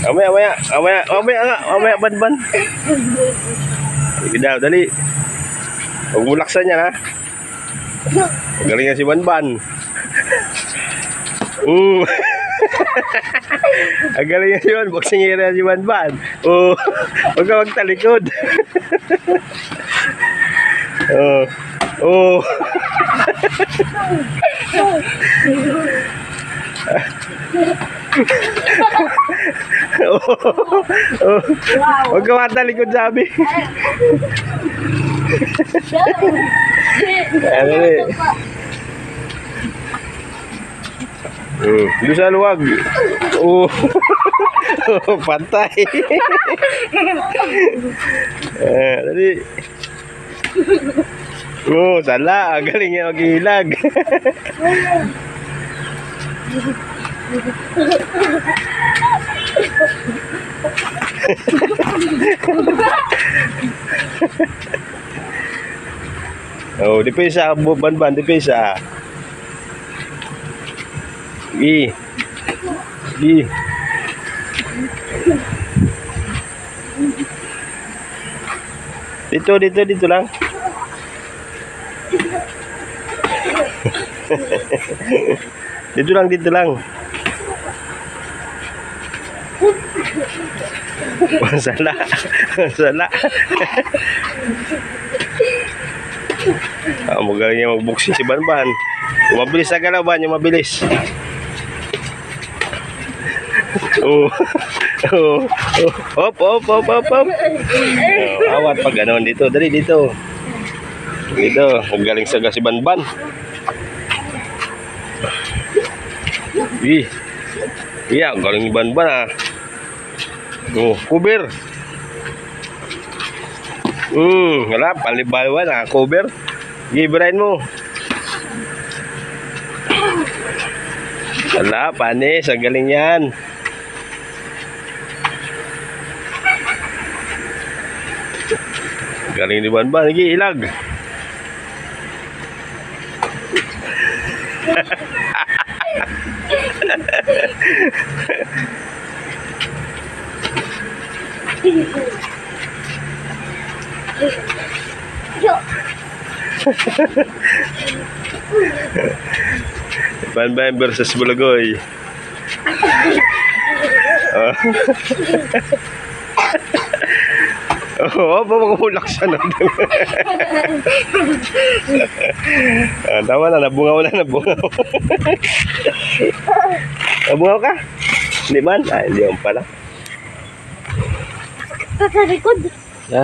Mamaya, ban. Sige daw, dali. Huwag mo laksan yan, ha? Galing nga si Ban. Ang galing nga si Ban. Boksingera si Ban. Huwag ka magtalikod. Huwag ka matalikod, sabi. Doon sa luwag. Pantay. Dali. Sala. Galing niya maghihilag. Dipesa, Ban, dipesa. Dito lang. Dito lang. Salah. Magaling niya magbuksi si Ban. Yung mabilis na galaw, Ban, yung mabilis. Hop. Awat pag gano'n dito. Dali dito. Magaling saga si Ban. Iya, galing ni Ban, ah. Cover. Wala, palibawan, ah. Cover. Gibrain mo. Wala, panis. Ang galing yan. Galing ni Ban. Lagi, ilag. Ban versus Bulagoy. Magulak siya na. Tama na, nabungaw. Nabungaw ka? Hindi man? Hindi mo pala. Sa likod. Ha?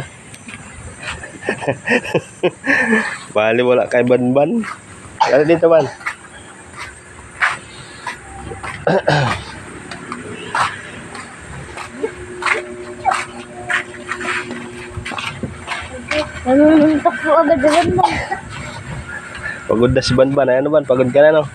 Bali wala kay Ban. Ano dito, Ban? Nanununtok po agad, Ban. Pagod na si Ban. Ano, Ban? Pagod ka na, no?